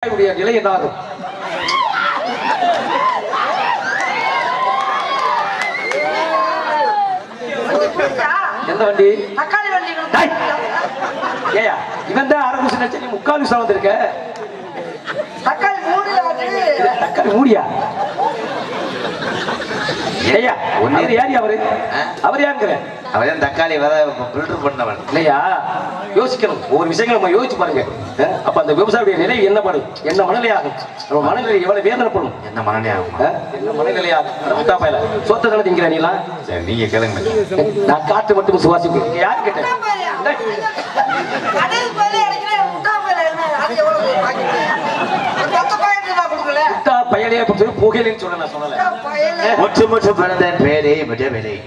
நிலை என்னாகும்? எந்த வண்டி? தக்காளி வண்டி. ஏயா இவன் தான் அரபு சின்ன முக்கால் விஷயம் வந்திருக்க. தக்காளி மூடில வந்து தக்காளி மூடியா? ஏயா ஒன்னு யாரு அவரு? அவர் யாருங்கிற? அவன் தக்காளி வர ஃபில்டர் பண்ணவன் இல்லையா? யோசிக்கணும். ஒரு விஷயங்களை நம்ம யோசிச்சு பாருங்க. அப்ப அந்த விவசாயியுடைய நிலை என்ன படும்? என்ன மனநிலை ஆகும்? நம்ம மனநிலை எவ்வளவு வேதனைப்படும்? என்ன மனநிலை ஆகும்? என்ன மனநிலை ஆகும்? முட்டா பையல சொத்தை தானே திங்கிற நீலாம். சரி நீங்க கேளுங்க. நான் காற்று மட்டும் சுவாசிப்பேன். யாரு கேட்டேன்? கடையில் போய் அடிக்கிறேன். முட்டா போய் அது எவ்வளவு பாக்கெட்? ஒரு 10 பாக்கெட் நான் கொடுக்கல. முட்டா பையலையே போட்டு புகையிலன்னு சொல்ல நான் சொல்லல. பையல முற்று முற்று பிறந்தேன் பேரே விடவில்லை.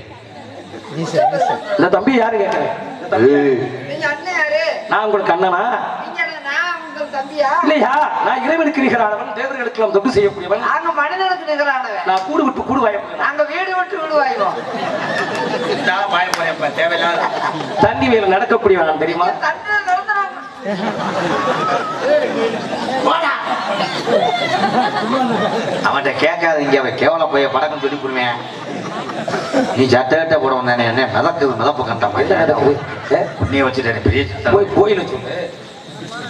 இந்த தம்பி யாரு கேட்கிறேன்? நீங்க அண்ணன் யாரு? நான் உங்களுக்கு அண்ணனா? நீங்க நான் உங்க தம்பியா? இல்லையா? நான் இறைவனுக்கு நிகரானவன், தேவர்களுக்கு நாம் தொண்டு செய்யக்கூடியவன். நாங்க மனிதனுக்கு நிகரானவன். நான் கூடு விட்டு கூடு வாய்ப்பேன். நாங்க வீடு விட்டு வீடு வாய்வோம். தேவையில்லாத தண்ணி வேலை நடக்கக்கூடியவன் நான் தெரியுமா? தண்ணி நடத்துறாங்க. அவன்கிட்ட கேட்காதீங்க. அவன் கேவல போய் படக்கம் சொல்லி கொடுவேன். நீ சட்ட கட்ட போட வந்தானே என்ன மிதக்குது மிதப்பு கண்ட என்ன நடக்குது? நீ வச்சுட்டேன் பெரிய சட்டம். போய் கோயில சொல்லு.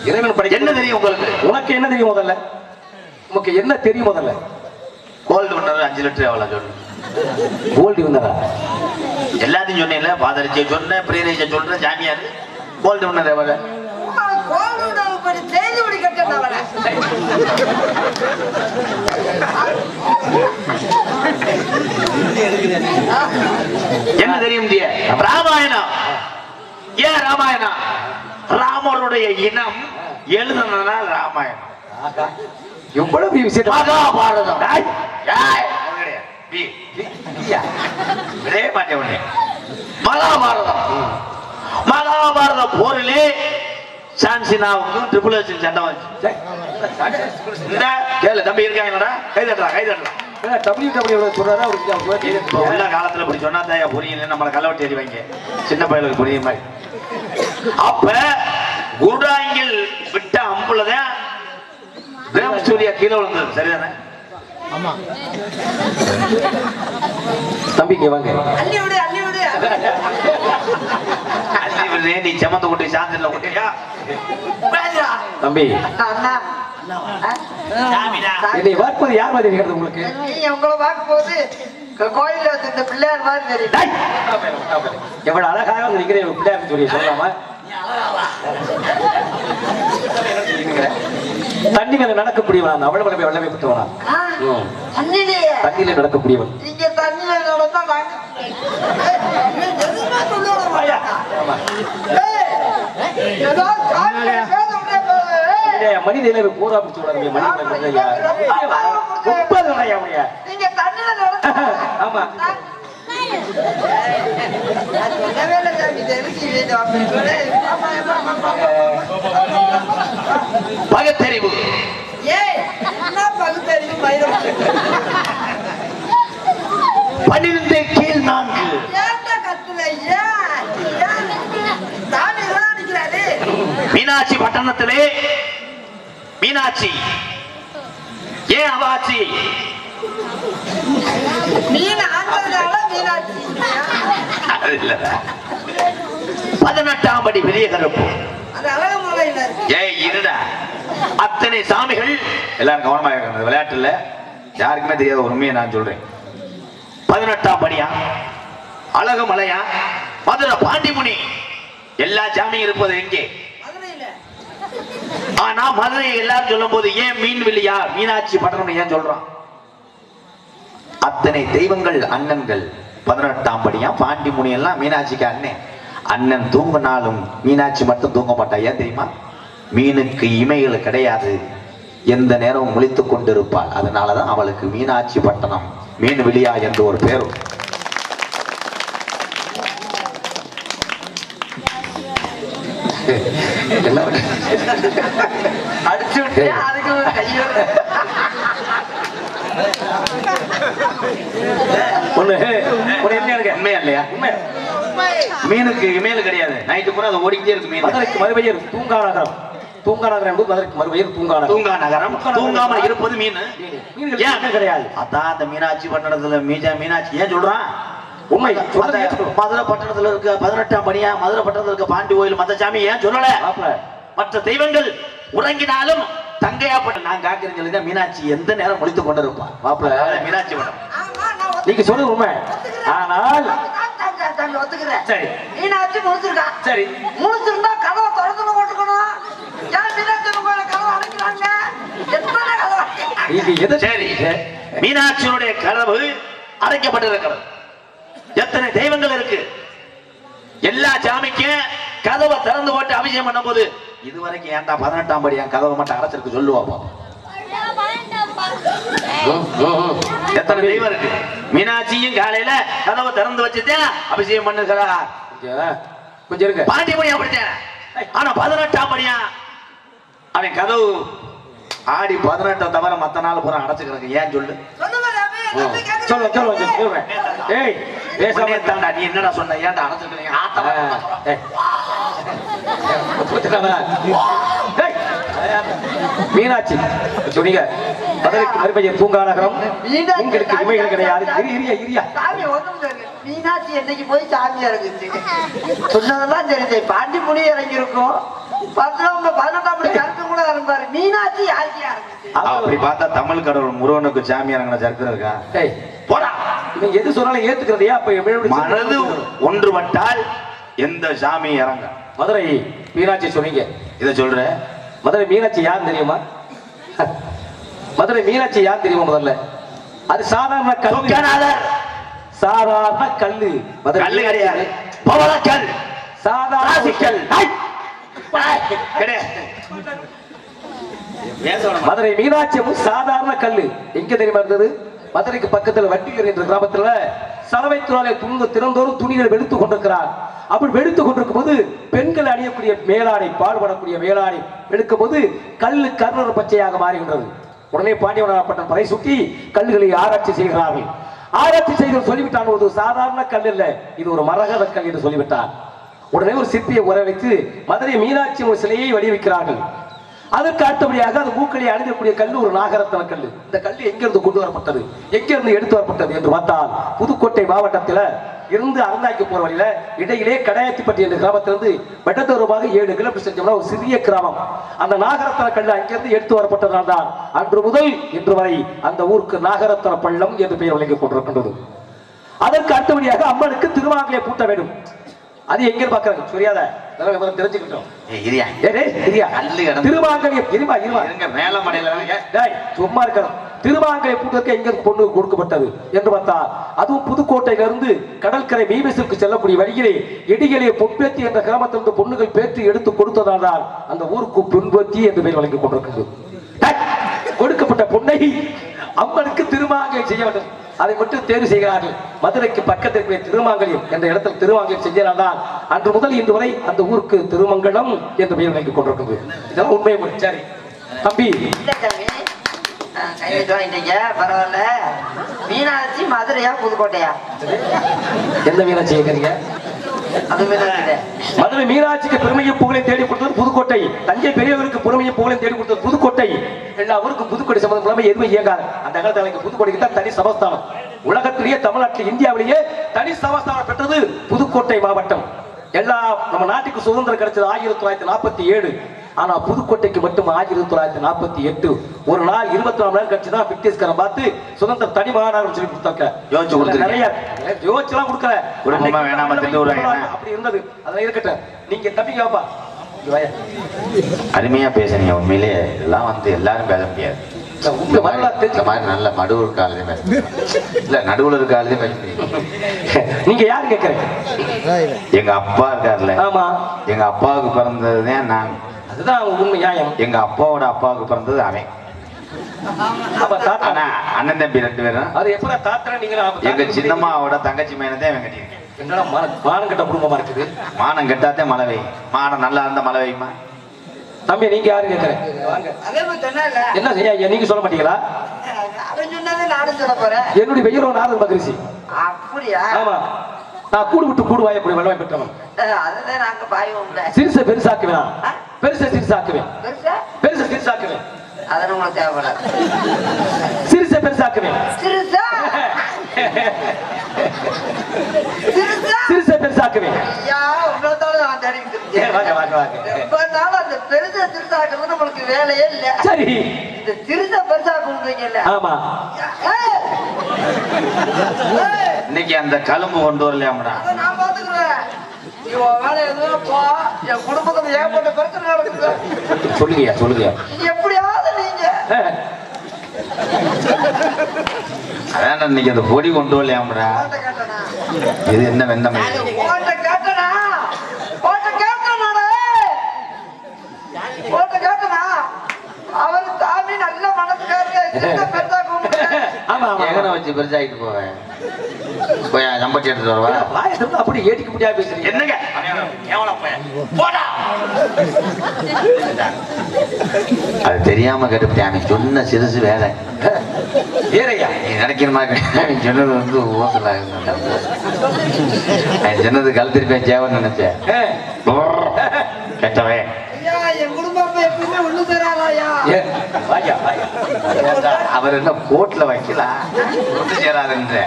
இறைவன் படை என்ன தெரியும் உங்களுக்கு? உனக்கு என்ன தெரியும் முதல்ல? உனக்கு என்ன தெரியும் முதல்ல? கோல்டு ஒன்று 5 லிட்டர் எவ்வளோ சொல்லு. கோல்டு வந்ததா? எல்லாத்தையும் சொன்னேன்ல. பாதரிச்சை சொன்னேன், பிரியரிச்சை சொல்றேன், ஜாமியார். கோல்டு ஒன்று எவ்வளோ? கோல்டு படி தேதி படி கட்டறவன. என்ன தெரியும்? ராமாயணம். ஏன் ராமாயணம்? ராமருடைய இனம் எழுதுனதால் ராமாயணம். எவ்வளவு விஷயம். மகாபாரதம். மகாபாரதம். மகாபாரத போரிலே சான்சினாவுக்கும் ட்ரிபிள் எச் சண்டை வந்துச்சு. கேளு தம்பி இருக்காங்களா? கை தட்டலாம் கை தட்டலாம். WW சொல்றாரா? உள்ள காலத்துல இப்படி சொன்னா தாயா புரியல. நம்மளை கலவட்டி எறிவாங்க. சின்ன பையனுக்கு புரிய மாதிரி. அப்ப குருடாங்கில் விட்ட அம்புலதான் சூர்யா கீழே விழுந்தது. சரிதானே? தம்பிக்கு வாங்க. அள்ளி விடு அள்ளி விடு. நீ செமந்த குட்டி சாந்தில குட்டியா தம்பி அண்ணா என்னை பார்ப்பது யார் மாதிரி இருக்கிறது உங்களுக்கு? நீங்க உங்களை பார்க்கும்போது கோயில்ல வச்சு இந்த பிள்ளையார் மாதிரி தெரியும். எவ்வளவு அழகாக வந்து நிக்கிறேன் பிள்ளையார் சொல்லி சொல்லலாமா? தண்ணி மேல நடக்கக்கூடியவன் அவ்வளவு வெள்ளமை பெற்றவனா? தண்ணியில நடக்கக்கூடியவன். இங்க தண்ணியில நடந்தா நாங்க மனித போரா பிடிச்சு விடாது. நீங்க தண்ணியில நடந்தா ஆமா பகுத்தறிவு. பகுத்தறிவு 12 கீழ் 4. மீனாட்சி பட்டணத்திலே மீனாட்சி ஏன் அவாச்சி? மீன் ஆண்டதுனால மீனாட்சி. 18ஆம் படி பெரிய கருப்பு. அது அழகுமலையில இருக்கு. ஏய் இருடா. அத்தனை சாமிகள் எல்லாரும் கவனமா இருக்காங்க. விளையாட்டுல யாருக்குமே தெரியாத உண்மையை நான் சொல்றேன். 18ஆம் படியா அழகுமலையா மதுரை பாண்டிமுனி எல்லா சாமியும் இருப்பது எங்கே? மதுரையில. ஆனா மதுரை எல்லாரும் சொல்லும் போது ஏன் மீன் வெளியா மீனாட்சி பட்டணம் ஏன் சொல்றான்? அத்தனை தெய்வங்கள் அண்ணன்கள். 18ஆம் படியா பாண்டிமுனி எல்லாம் மீனாட்சிக்கு அண்ணன். அண்ணன் தூங்கினாலும் மீனாட்சி மட்டும் தூங்க மாட்டா. ஏன் தெரியுமா? மீனுக்கு இமைகள் கிடையாது. எந்த நேரமும் முழித்துக் கொண்டிருப்பாள். அதனாலதான் அவளுக்கு மீனாட்சி பட்டணம் மீன் வெளியா என்று ஒரு பேரும். அடிச்சு விட்டு அதுக்கு ஒரு கையோட உண்மையா இல்லையா? உண்மை. மீனுக்கு இமேல் கிடையாது. நைட்டு பூரா அது ஓடிக்கிட்டே இருக்கு. மீன் மதுரைக்கு மறுபடியும் தூங்கானதம் தூங்கா நகரம் என்பது மதுரைக்கு மறுபெயர் தூங்கா நகரம். தூங்கா நகரம். தூங்காம இருப்பது மீன். மீன்கள் ஏன் கிடையாது. அதான் அந்த மீனாட்சி பட்டணத்துல மீனாட்சி ஏன் சொல்றான்? உண்மை. மதுரை பட்டணத்துல இருக்க 18ஆம் படியா மதுரை பட்டணத்துல இருக்க பாண்டி கோயில் மத்த சாமி ஏன் சொல்லல? மற்ற தெய்வங்கள் உறங்கினாலும் தங்கையாப்பட்ட நான் காக்கிறீங்க மீனாட்சி எந்த நேரம் முடித்துக் கொண்டிருப்பான். மீனாட்சி படம் நீங்க சொல்றது உண்மை. ஆனால் ஒத்துக்கிறேன். சரி, மீனாட்சி முடிச்சிருக்கா. சரி, முடிச்சிருந்தா கதவை திறந்து போட்டுக்கணும். ஏன் மீனாட்சி கதவை அடைக்கிறாங்க? எத்தனை கதவை? சரி, மீனாட்சியுடைய கதவு அடைக்கப்பட்டிருக்கிறது. எத்தனை தெய்வங்கள் இருக்கு? எல்லா சாமிக்கும் கதவை திறந்து போட்டு அபிஷேகம் பண்ணும் போது இதுவரைக்கும் ஏன்டா 18ஆம் படி என் கதவை மட்டும் அடைச்சிருக்கு சொல்லுவாப்பா. எத்தனை தெய்வம் இருக்கு? மீனாட்சியும் காலையில கதவை திறந்து வச்சுட்டேன் அபிஷேகம் பண்ணுகிறா. கொஞ்சம் இருக்கு. பாண்டியமணி அப்படித்தேன். ஆனா 18ஆம் படியா அவன் கதவு ஆடி 18 தவிர மத்த நாள் பூரா அடைச்சுக்கிறாங்க. ஏன் சொல்லு? சொல்றேன். ஏய் பேசாம தாண்டா நீ என்னடா சொன்ன? ஏன்டா அடைச்சுக்கிறீங்க? மீனாட்சி சொன்னீங்க மதுரைக்கு மறுபெயர் தூங்கா நகரம். உங்களுக்கு இமைகள் கிடையாது. சாமி ஒண்ணும் மீனாட்சி என்னைக்கு போய் சாமி இறங்குச்சு சொன்னதெல்லாம் தெரிஞ்சு பாண்டி முனி இறங்கி இருக்கும். 18ஆம் படி கருத்து கூட இறந்தாரு. மீனாட்சி யாருக்கு இறங்குச்சு? அப்படி பார்த்தா தமிழ் கடவுள் முருகனுக்கு சாமி இறங்கின சரித்திரம் இருக்கா? போடா, நீங்க எது சொன்னாலும் ஏத்துக்கிறதையா? மனது ஒன்றுபட்டால் எந்த சாமி இறங்க. மதுரை மீனாட்சி சொன்னீங்க. இதை சொல்ற மதுரை மீனாட்சி யார் தெரியுமா? மதுரை மீனாட்சி யார் தெரியுமா? முதல்ல அது சாதாரண கல்லு. சாதாரண கல்லு. கல்லு கிடையாது, பவளக்கல். சாதாரண கல் கிடையாது. மதுரை மீனாட்சி சாதாரண கல்லு. எங்க தெரியுமா இருந்தது? மதுரைக்கு பக்கத்துல வட்டிகர் என்ற கிராமத்துல சலவை துறையை தினந்தோறும் துணிகளை வெளுத்துக் கொண்டிருக்கிறார். அப்படி வெளுத்துக் கொண்டிருக்கும் போது பெண்கள் அணியக்கூடிய மேலாடை, பாடுபடக்கூடிய மேலாடை வெளுக்கும் போது கல்லு கருணர் பச்சையாக மாறுகின்றது. உடனே பாண்டியவனப்பட்ட படை சுற்றி கல்லுகளை ஆராய்ச்சி செய்கிறார்கள். ஆராய்ச்சி செய்து சொல்லிவிட்டான், ஒரு சாதாரண கல் இல்ல, இது ஒரு மரகத கல் என்று சொல்லிவிட்டார். உடனே ஒரு சிற்பியை உர வைத்து மதுரை மீனாட்சி ஒரு சிலையை வடிவமைக்கிறார்கள். அதற்கு அடுத்தபடியாக அது மூக்களை அணிந்தக்கூடிய கல் ஒரு நாகரத்தன கல். இந்த கல் எங்கிருந்து கொண்டு வரப்பட்டது, எங்கிருந்து எடுத்து வரப்பட்டது என்று பார்த்தால் புதுக்கோட்டை மாவட்டத்தில் இருந்து அறந்தாக்கி போற வழியில இடையிலே கடையாத்திப்பட்டி என்ற கிராமத்திலிருந்து வெட்டத்தூரமாக 7 கிலோமீட்டர் செஞ்சோம்னா ஒரு சிறிய கிராமம். அந்த நாகரத்தன கல் அங்கிருந்து எடுத்து வரப்பட்டதால் தான் அன்று முதல் இன்று வரை அந்த ஊருக்கு நாகரத்தன பள்ளம் என்று பெயர் வழங்கிக் கொண்டிருக்கின்றது. அதற்கு அடுத்தபடியாக அம்மனுக்கு திருவாங்கலை பூட்ட வேண்டும். அது எங்க பாக்குறாங்க புரியாத தெரிஞ்சுக்கிட்டோம். சும்மா இருக்கணும். திருவாங்கலை பூட்டத்துக்கு எங்க பொண்ணு கொடுக்கப்பட்டது என்று பார்த்தால் அதுவும் புதுக்கோட்டையிலிருந்து கடற்கரை மீபேசிற்கு செல்லக்கூடிய வழியிலே இடிகளே பொன்பேத்தி என்ற கிராமத்திலிருந்து பொண்ணுகள் பேற்றி எடுத்து கொடுத்ததால் தான் அந்த ஊருக்கு பொன்பேத்தி என்று பெயர் வழங்கிக் கொண்டிருக்கிறது. கொடுக்கப்பட்ட பொண்ணை அம்மனுக்கு திருமாங்கலை செய்ய வேண்டும். அதை மட்டும் தேர்வு செய்கிறார்கள். மதுரைக்கு பக்கத்திற்கு திருமாங்கலியம் என்ற இடத்தில் திருமாங்கலியம் செஞ்சால்தான் அன்று முதல் இன்று வரை அந்த ஊருக்கு திருமங்கலம் என்று பெயர் வைத்துக் கொண்டிருக்கிறது. இதெல்லாம் உண்மை. சரி தம்பி, பரவாயில்ல. மீனாட்சி மதுரையா புதுக்கோட்டையா? எந்த மீனாட்சி கேட்கறீங்க? மதுரை மீனாட்சிக்கு பெருமையும் புகழையும் தேடி கொடுத்தது புதுக்கோட்டை. தஞ்சை பெரியவருக்கு பெருமையும் புகழையும் தேடி கொடுத்தது புதுக்கோட்டை. எல்லா ஊருக்கும் புதுக்கோட்டை சம்பந்தம் இல்லாம எதுவுமே இயங்காது. அந்த காலத்தில் புதுக்கோட்டைக்கு தான் தனி சமஸ்தானம். உலகத்திலேயே தமிழ்நாட்டில் இந்தியாவிலேயே தனி சமஸ்தானம் பெற்றது புதுக்கோட்டை மாவட்டம். எல்லா நம்ம நாட்டுக்கு சுதந்திரம் கிடைச்சது 1947. ஆனா புதுக்கோட்டைக்கு மட்டும் 1948. ஒரு நாள் 24 நேரம் கழிச்சுதான் பிரிட்டிஷ்காரன் பார்த்து சுதந்திரம் தனி மாகாணம் சொல்லி கொடுத்தாங்க. நிறைய யோசிச்சுலாம் கொடுக்கல, அப்படி இருந்தது. அதெல்லாம் இருக்கட்டும். நீங்க தம்பிங்கப்பா அருமையா பேசுறீங்க. உண்மையிலேயே இதெல்லாம் எல்லாரும் பேச முடியாது. நல்ல மடுவு இருக்காலே இல்ல, நடுவுல இருக்காலே பேச முடியும். நீங்க யாரு கேட்கறீங்க? எங்க அப்பா இருக்காருல்ல, ஆமா, எங்க அப்பாவுக்கு பிறந்ததுதான் நான். அதுதான் உண்மை நியாயம். எங்க அப்பாவோட அப்பாவுக்கு பிறந்தது அவன். அண்ணன் தம்பி 2 பேரும். அது எப்ப தாத்தா நீங்க? எங்க சின்னம்மாவோட தங்கச்சி மேனதே அவன் கட்டியிருக்கேன். என்னடா மானம் கட்ட குடும்பமா இருக்குது. மானம் கட்டாதே மழை பெய்யும். மானம் நல்லா இருந்த மழை பெய்யுமா? தம்பி நீங்க யாரு கேட்கறேன்? என்ன செய்ய நீங்க சொல்ல மாட்டீங்களா? என்னுடைய பெயரோ நாரத மகரிஷி. அப்படியா? ஆமா, நான் கூடு விட்டு கூடு வாயக்கூடிய வல்லமை பெற்றவன். அதுதான் நாங்க பாய்வோம். சிறுசை பெருசாக்குவேன். பெருசா சிறுசாக்குவேன். பெருசா பெருசா சிறுசாக்குவேன். அதெல்லாம் உங்களுக்கு தேவைப்படாது. சிறுசா பெருசாக்குவேன். சிறுசா சிறுசா சிறுசா பெருசாக்குவேன். ஐயா உங்களோட நான் தேடிக்கிட்டு இருக்கேன். வாங்க வாங்க வாங்க. ரொம்ப நாள் அந்த பெருசா சிறுசாக்குறது நம்மளுக்கு வேலையே இல்ல. சரி. இந்த சிறுசா பெருசா கூப்பிடுறீங்கல்ல. ஆமா. இன்னைக்கு அந்த கலும்பு கொண்டு வரலையாம்டா. அதை நான் பாத்துக்கிறேன். நீ உன் வேலை எதுவும் போ. என் குடும்பத்துல ஏற்பட்ட பிரச்சனை நடக்குது. சொல்லுங்கய்யா சொல்லுங்க. எப்படியாவது நீங்க அதான் இன்னைக்கு அந்த பொடி கொண்டு வரலையாம்டா. ஓட்ட கேட்டனா இது என்ன வெந்தம்? ஓட்ட கேட்டனா ஓட்ட கேட்டனாடே ஓட்ட கேட்டனா அவர் சாமி நல்ல மனசுக்காரங்க சின்ன பெருசா கூப்பிடுறேன். ஆமா ஆமா. எங்கன வச்சு பெருசாகிட்டு போவேன். போய் சம்பட்டி எடுத்துட்டு வரவா? வாயத்துல அப்படி ஏடிக்க முடியாது பேசுறீங்க. என்னங்க எவ்வளவு போய் போடா. அது தெரியாம கேட்டுவிட்டேன். சொன்ன சிறுசு வேற ஏறையா நீ நினைக்கிற மாதிரி சொன்னது வந்து ஓசல சொன்னது கழுத்திருப்பேன் சேவன் நினைச்சேன். கேட்டவே ஐயா என் குடும்பம் எப்பவுமே ஒண்ணு தராதாயா. வாயா வாயா. அவர் என்ன கோட்ல வைக்கலாம் ஒன்று சேராதுன்ற.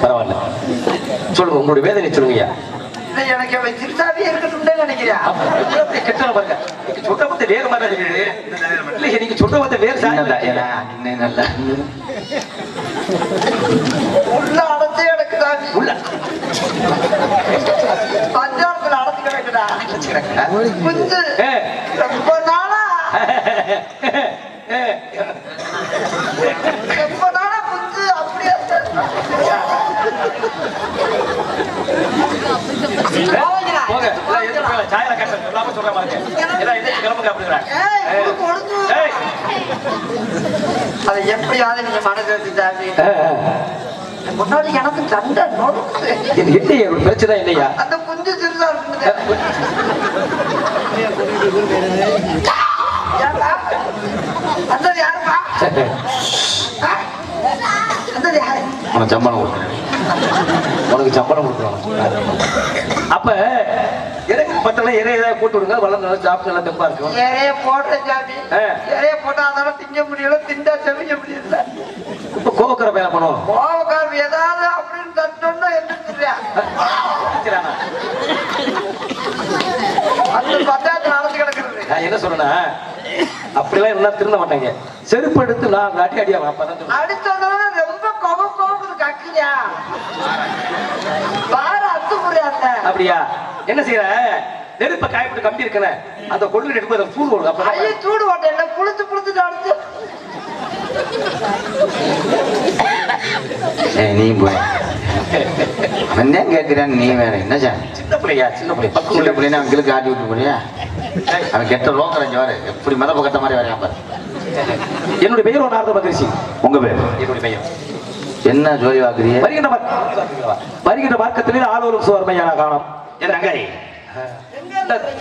பரவாயில்ல சொல்லுங்க உங்களுடைய வேதனை சொல்லுங்கய்யா. எனக்கு அவன் சிறுசாவே இருக்கட்டும்னு நினைக்கிறேன். கெட்டல பாருங்க. நீங்க சொல்ற பத்தி வேற மாதிரி இருக்குது. இல்ல நீங்க சொல்ற பத்தி வேற சாயல. நல்லா உள்ள அடைச்சே கிடக்குதாங்க. உள்ள பஞ்சாபத்துல அடைச்சு கிடக்குதா குஞ்சு. ரொம்ப நாளா ரொம்ப நாளா குஞ்சு அப்படியே போங்க. எல்லாம் எதுக்கு போகல. சாயல கட்ட சொல்லாம சொல்ற மாதிரி. எல்லாம் எதுக்கு கிளம்புங்க அப்படிங்கறாங்க. அதை எப்படியாவது நீங்க மனசு வச்சுட்டாங்க. முன்னாடி எனக்கு சண்டை நொறுக்குது. என்னையா ஒரு பிரச்சனை இல்லையா? அந்த குஞ்சு சிறுசா இருக்குது. அந்த யாருப்பா? அந்த யாரு? உனக்கு சம்பளம் கொடுக்குறேன். உனக்கு சம்பளம் கொடுக்குறோம். அப்ப எனக்கு பத்தல இறைய ஏதாவது போட்டு விடுங்க. வளர்ந்து நல்லா சாப்பிட்டு நல்லா தெம்பா இருக்கும். இறைய போடுற சாமி. இறைய போட்டா அதனால திங்க முடியல, திண்டா செவிக்க முடியல. இப்ப கோவக்கரை வேலை பண்ணுவோம். கோவக்கார ஏதாவது அப்படின்னு தட்டோம்னா என்ன சொல்றியா? அந்த பஞ்சாயத்து நடந்து கிடக்குறது. நான் என்ன சொல்றேன்னா அப்படிலாம் என்ன திருந்த மாட்டாங்க. செருப்பு எடுத்து நான் அடி அடியா அப்பதான் அடிச்சோன்னா ரொம்ப கோவம் கக்கியா பார அத்து முடியாத. அப்படியா? என்ன செய்யற? நெருப்ப காயப்பட்டு கம்பி இருக்கன அந்த கொள்ளு எடுத்து அதை சூடு போடுங்க. அப்ப ஐயோ சூடு ஓட்டல புளிச்சு புளிச்சு அடிச்சு. நீ போய் அவன் தான் கேட்கிறான். நீ வேற என்ன சாமி? சின்ன பிள்ளையா சின்ன பிள்ளை சின்ன பிள்ளைன்னா அவங்களுக்கு ஆட்டி விட்டு போறியா? அவன் கெட்ட ரோக்கரஞ்சு வாரு எப்படி மதப்ப கட்ட மாதிரி வரையான் பாரு. என்னுடைய பெயர் ஒரு நாரத மகரிஷி. உங்க பேர்? என்னுடைய பெயர் என்ன ஜோதி வாக்குறீங்க? வருகின்ற மார்க்கத்திலே ஆளோரும் சுவர்மையான காலம். என் தங்கை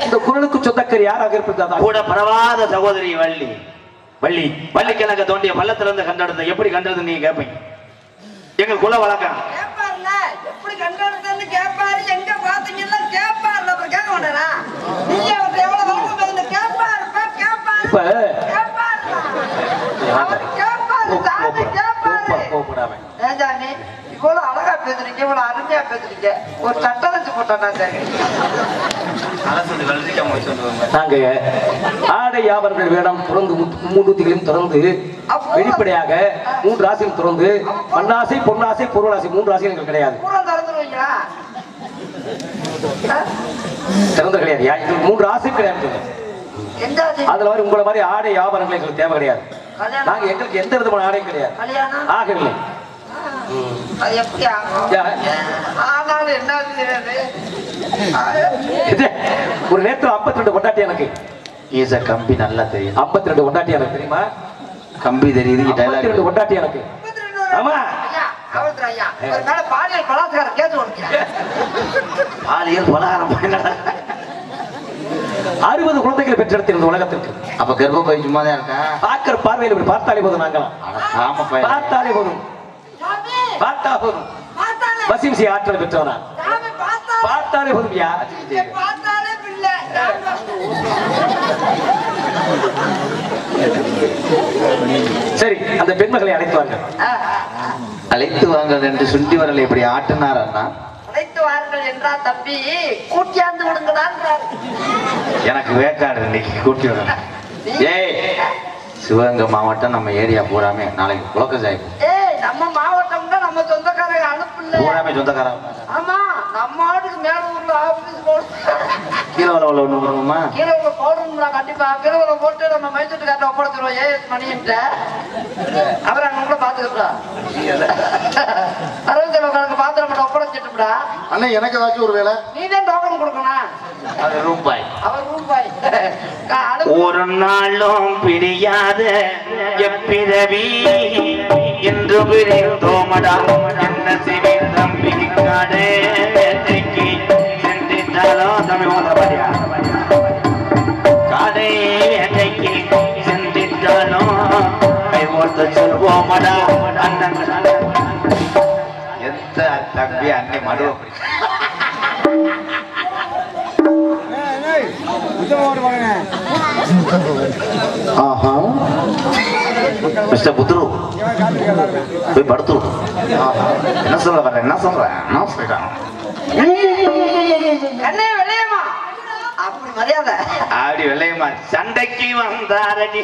இந்த குரலுக்கு சொந்தக்கர் யாராக இருப்பதா? கூட பரவாத சகோதரி வள்ளி. வள்ளி வள்ளிக்கிழங்க தோண்டிய பள்ளத்திலிருந்து கண்டெடுத்த எப்படி கண்டது நீங்க கேட்பீங்க. எங்கள் குல வழக்கம் கேப்பாருல எப்படி கண்டெடுத்தன்னு கேப்பாரு. எங்க பாத்தீங்கன்னா கேப்பாருல அப்புறம் கேட்க மாட்டாரா? நீங்க அவர்கிட்ட எவ்வளவு வழக்கம் பேசுங்க. கேப்பாருப்பா கேப்பாரு. இப்ப கேப்பாருல அவர் கேப்பாரு. சாமி கேப்பாரு. ஏன் சாமி இவ்வளவு அழகா பேசுறீங்க, இவ்வளவு அருமையா பேசுறீங்க. ஒரு சட்டம் வச்சு போட்டோம்னா சரி. நாங்க ஆடை வியாபாரங்கள் வேடம் தொடர்ந்து 3 ஊத்திகளையும் தொடர்ந்து வெளிப்படையாக 3 ராசியும் தொடர்ந்து மண்ணாசை பொன்னாசை பொருளாசை 3 ராசிகள் எங்களுக்கு கிடையாது. பூரா திறந்துருவீங்களா? திறந்து கிடையாது. எங்களுக்கு 3 ராசியும் கிடையாது. எந்த ஆசை? அதுல மாதிரி உங்களை மாதிரி ஆடை வியாபாரங்கள் எங்களுக்கு தேவை கிடையாது. கல்யாணம் நாங்க எங்களுக்கு எந்த விதமான ஆடையும் கிடையாது. கல்யாணம் ஆகவில்லை. அது எப்படி ஆகும்? ஆனாலும் என்ன செய்யறது? ஒரு நேரத்துல 52 கொண்டாட்டி எனக்கு. ஈச கம்பி நல்லா தெரியும். 52 கொண்டாட்டி எனக்கு தெரியுமா? கம்பி தெரியுது. 52 கொண்டாட்டி எனக்கு. ஆமா. ஐயா, கவுந்தர் ஐயா, ஒரு மேல பாலியல் பலாத்காரம் கேஸ் ஓடுறீங்க. பாலியல் பலகாரம் 60 குழந்தைகளை பெற்றெடுத்திருந்த உலகத்திற்கு. அப்ப கர்ப்பப்பை சும்மா தான் இருக்கா? பார்க்கிற பார்வையில் இப்படி பார்த்தாலே போதும். நாங்களாம் ஆமா பார்த்தாலே போதும். சாமி, பார்த்தா போதும். பார்த்தாலே வசிம்சி ஆற்றல் பெற்றவனா சாமி பார்த்தாலே பார்த்தாலே போதும். யா இங்க பார்த்தாலே சரி, அந்த பெண்மகளை அழைத்து வாங்க. அழைத்து வாங்கள் என்று சுண்டி வரலை இப்படி ஆட்டினார் அண்ணா. அழைத்து வாருங்கள் என்றால் தம்பி கூட்டியாந்து விடுங்கடான். எனக்கு வேக்காடு இன்னைக்கு கூட்டி வரணும். ஏய், சிவகங்கை மாவட்டம் நம்ம ஏரியா பூராமே நாளைக்கு புழக்க சாய்ப்பு. ஏய், நம்ம மாவட்டம்னா நம்ம சொந்தக்காரங்க அனுப்புல. பூராமே சொந்தக்காரன். ஆமா, நம்ம ஆட்டுக்கு மேல ஊர்ல ஆபீஸ் போட்டு கீழே ஒன்று வருமா? கீழே உள்ள போடணும்டா. கண்டிப்பா கீழே உள்ள போட்டு நம்ம மைசூட்டுக்காரட்ட ஒப்படைச்சிருவோம். ஏஎஸ் மணின்ட்ட அவர் அங்க கூட பாத்துக்கிட்டா அரவிந்தனுக்கு பாத்திரம் மட்டும் ஒப்படைச்சிட்டுடா. அண்ணா எனக்கு ஏதாச்சும் ஒரு வேலை. நீ தான் டோக்கன் கொடுக்கணும். அது ரூபாய். அவர் ரூபாய் ஒரு நாளும் பிரியாத எப்பிரவி என்று பிரிந்தோமடா என்ன செய்வேன் தம்பி காடே வேட்டைக்கு சென்றிட்டாலும் தமிழ் ஓதபடியா காடே வேட்டைக்கு சென்றிட்டாலும் கைவோர்த்து சொல்வோமடா அண்ணன் எந்த தம்பி அன்னை மடுவ ஆஹா, மிஸ்டர் புத்ரு போய் படுத்து. என்ன சொல்ல வர? என்ன சொல்றேன்? என்ன சொல்றேன்? கண்ணே வெளியேமா அப்படி மரியாதை. ஆடி வெள்ளையம்மா சண்டைக்கு வந்தாரடி.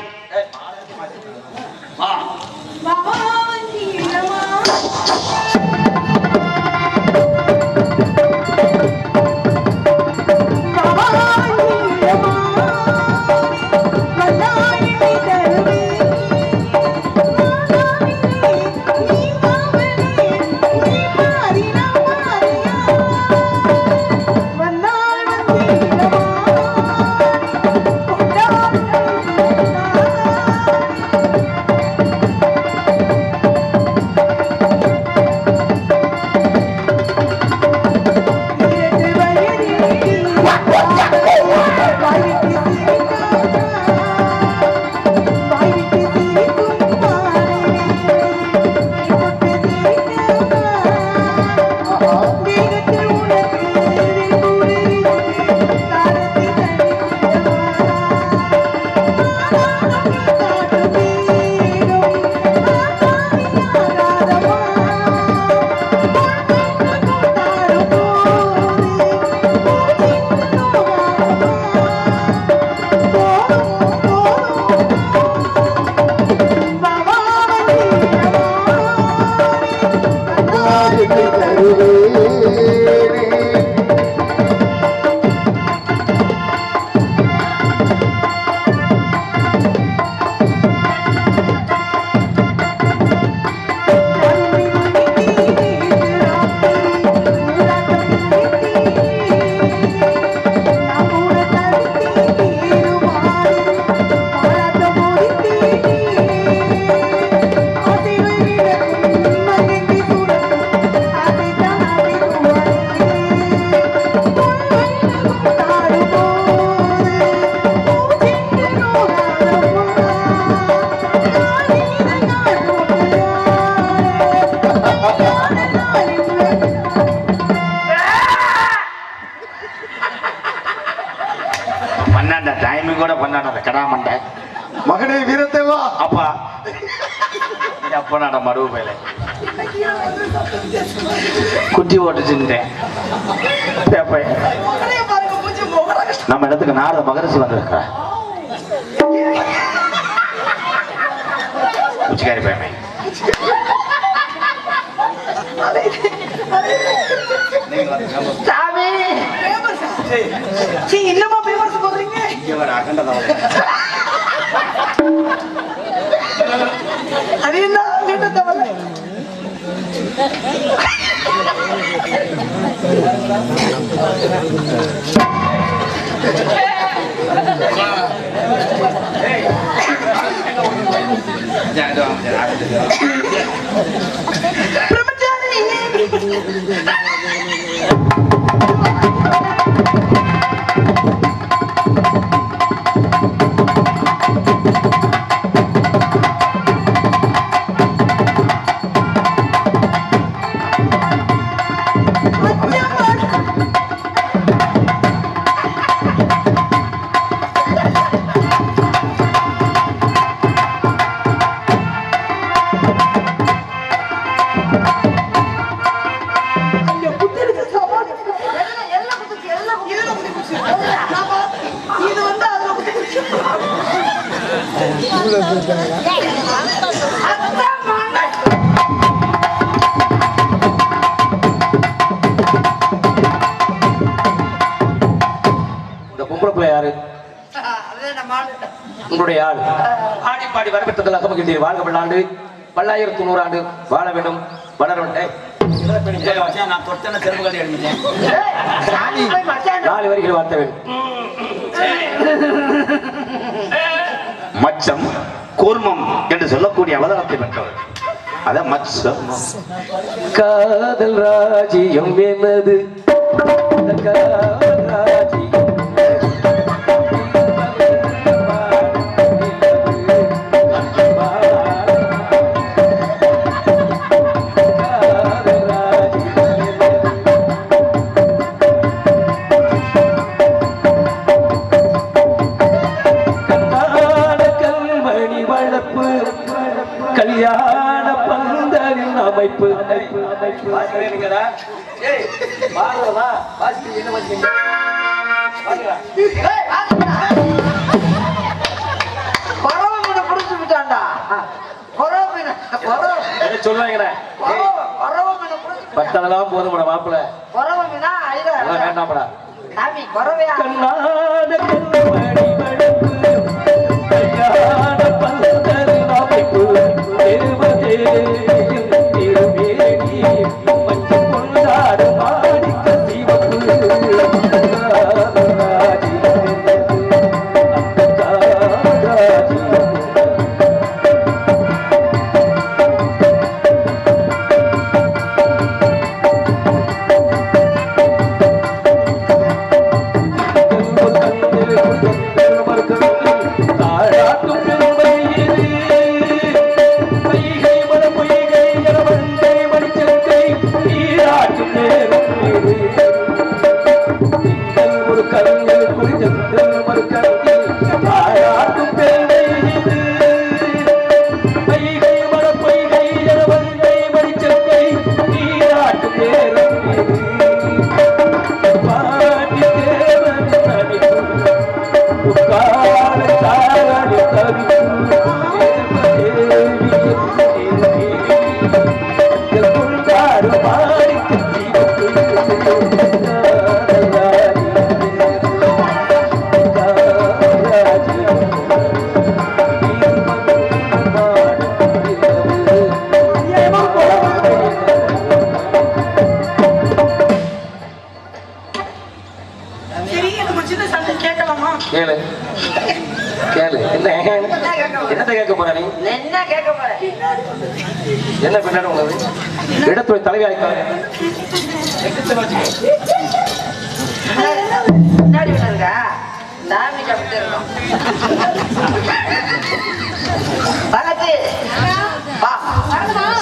மகனே வீரத்தேவா. அப்பா அப்பா நட மடுவு பேல குட்டி ஓட்டுச்சுட்டேன். நம்ம இடத்துக்கு நாரத மகரிஷி வந்திருக்கா. உச்சிக்காரி பேமை சாமி இன்னமா பேமஸ் போடுறீங்க. அது என்ன வீட்டத்தவல்ல பிரம்மச்சாரி இந்த பொம்பளை பிள்ளை யாரு? உங்களுடைய ஆள். ஆடி பாடி வரவேற்றதில் அகமகிழ்ந்தீர். வாழ்க பல்லாண்டு, பல்லாயிரத்து 100 ஆண்டு வாழ வேண்டும், வளர வேண்டும். நான் தொட்டன திரும்பி அடிச்சேன். 4 வரிகள் வார்த்த வேண்டும். மச்சம் கூர்மம் என்று சொல்லக்கூடிய அவதாரத்தை பெற்றவர். அதான் மச்சம். காதல் ராஜ்யம் என்னது? காதல் ராஜ்யம் கல்யாண பந்தலின் அமைப்பு. சொல்லுவாங்க பத்ததெல்லாம் போதும் மாப்பிள்ள வேண்டாம்டா. கண்ணான கண்மணி வளர்ப்பு கல்யாண பந்தலின் அமைப்பு கேளு கேளு. என்னத்தை கேட்க போற நீ? என்ன பின்னாடி உங்களுக்கு இடத்துறை தலைவி ஆயிக்காங்க.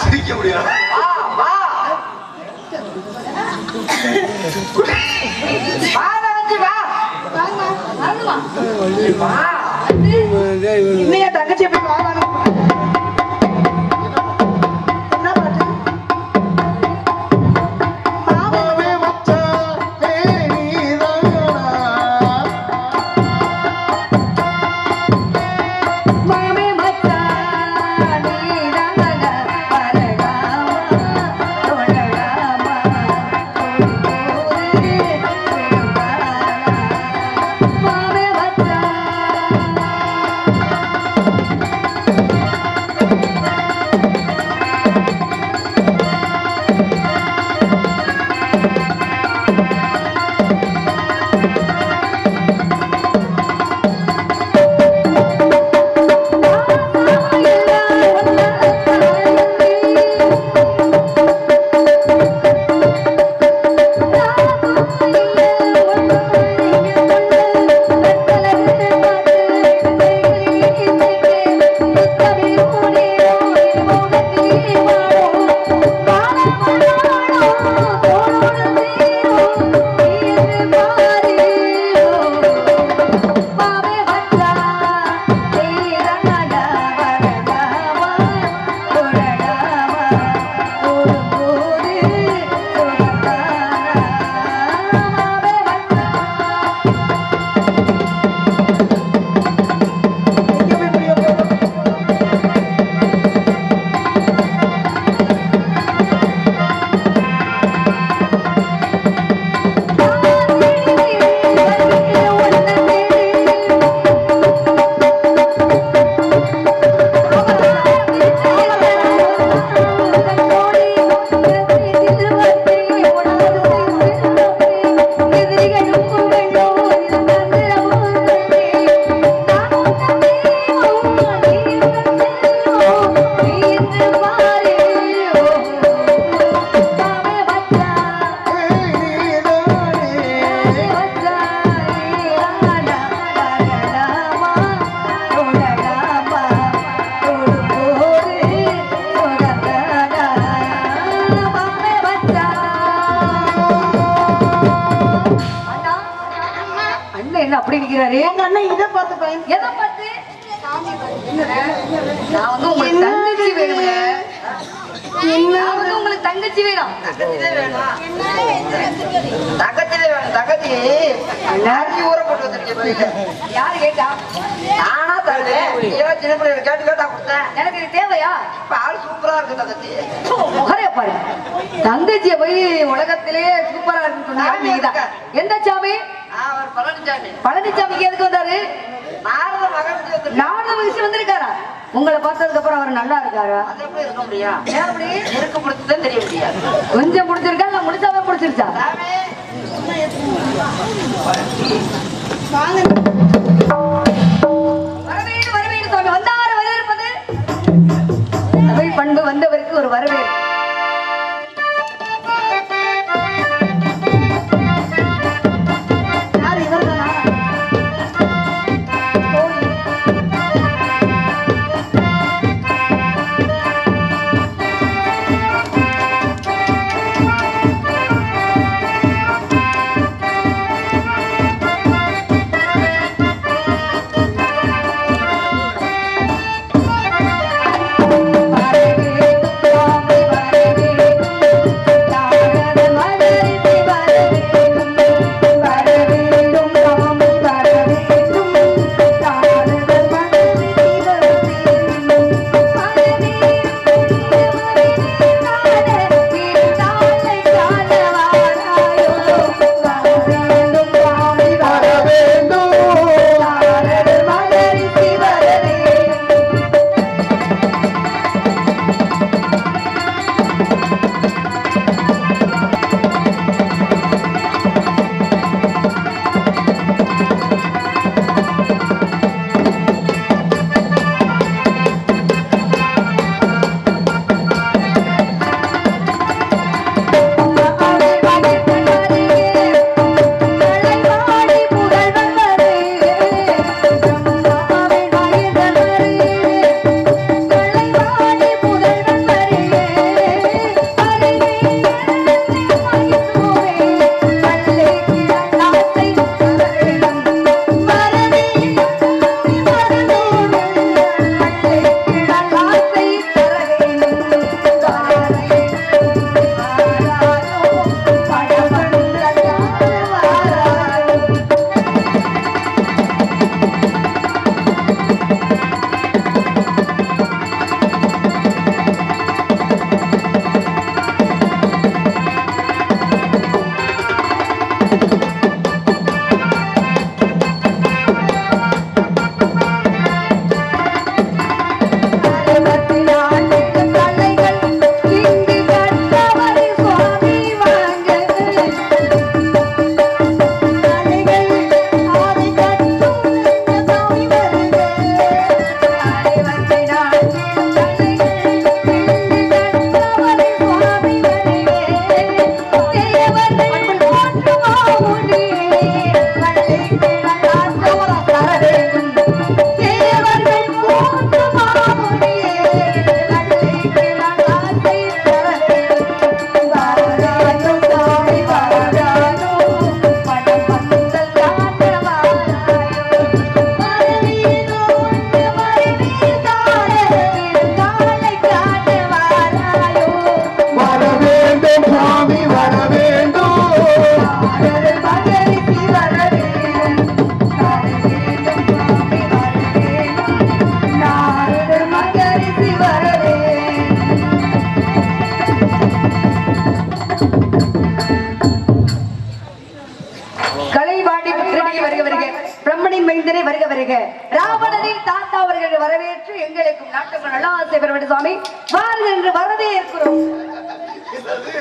சிரிக்க முடியாது. தங்கச்சி எப்படி சரி உங்க அண்ணன் இதை பார்த்து பயன் எதை பார்த்து நான் வந்து உங்களுக்கு தங்கச்சி வேணுங்க நான் வந்து உங்களுக்கு தங்கச்சி வேணும் தங்கச்சிதான் வேணும் தங்கச்சிதான் வேணும் தங்கச்சி எல்லாரும் ஊரை போட்டு வந்திருக்கேன் யாரு கேட்டா நானா தரேன் ஏன் சின்ன பிள்ளைங்க கேட்டு கேட்டா கொடுத்தேன் எனக்கு இது தேவையா இப்ப ஆள் சூப்பரா இருக்கு தங்கச்சி முகரைய பாரு தங்கச்சிய போய் உலகத்திலே சூப்பரா இருக்குன்னு சொன்னீங்க நீங்கதான் எந்த சாமி அவர் பழனிசாமி பழனிசாமிக்கு எதுக்கு வந்தாரு நாரத மகனுக்கு வந்து நாலு வயசு வந்திருக்காரா உங்களை பார்த்ததுக்கு அப்புறம் அவர் நல்லா இருக்காரா அது எப்படி இருக்க முடியும் ஏன் அப்படி இருக்க முடிச்சுதான் தெரிய முடியாது கொஞ்சம் முடிச்சிருக்கா இல்ல முடிச்சாவே முடிச்சிருச்சா வரவேற்று வரவேற்று சுவாமி வந்தாரு வரவேற்பது தமிழ் பண்பு வந்தவருக்கு ஒரு வரவேற்பு யார் இவர்தானா ராவணனின் தாத்தா அவர்களை வரவேற்று எங்களுக்கும் நாட்டுக்கும் நல்ல ஆசை பெற வேண்டும் சுவாமி வாருங்கள் என்று வரவேற்கிறோம்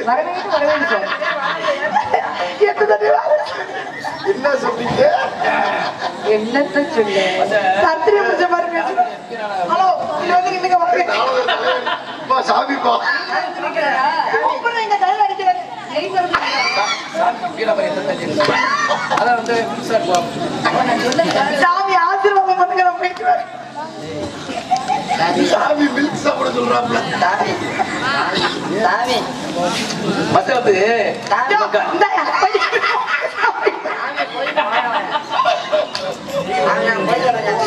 வரவேற்று என்ன சொல்றீங்க? என்னத்த சொல்லு சத்திரிய புரிஞ்ச மாதிரி பேசு. ஹலோ இங்க வந்து நில்லுங்க வாங்க. பா சாமிப்பா கூப்பிடுறேன், இங்க தலையில அடிக்கிறாரு. சாமி ஆசீர்வாதம் பண்ணுங்க, நான் போயிட்டு வரேன். சாமி மில்க் சாப்பிட சொல்றாப்ல. சாமி மத்தது இந்தாயா, போய்.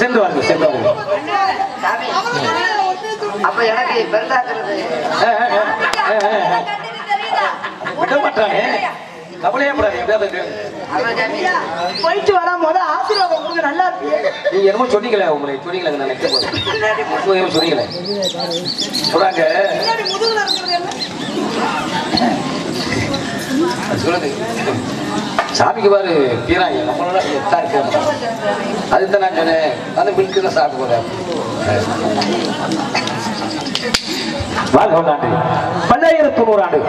சென்று வாருங்கள் சென்று வாருங்கள். சாமி அப்ப எனக்கு பெருசாக்குறது விட மாட்டானே, கவலையே படாது. எப்படியாவது போயிட்டு வரா போது ஆசீர்வாதம் கொடுங்க, நல்லா இருப்பீங்க. நீங்க என்னமோ சொன்னீங்களே, உங்களை சொன்னீங்களே, நான் நினைக்க போதும் சொன்னீங்களே சொல்றாங்க. சொல்லுங்க சாமிக்கு பாரு பீராங்க நம்மளோட எத்தா இருக்கு. அதுதான் நான் சொன்னேன், அந்த மில்க்கு தான் சாப்பிட்டு போறேன். வாழ்க 100 ஆண்டு 1990 ஆண்டு.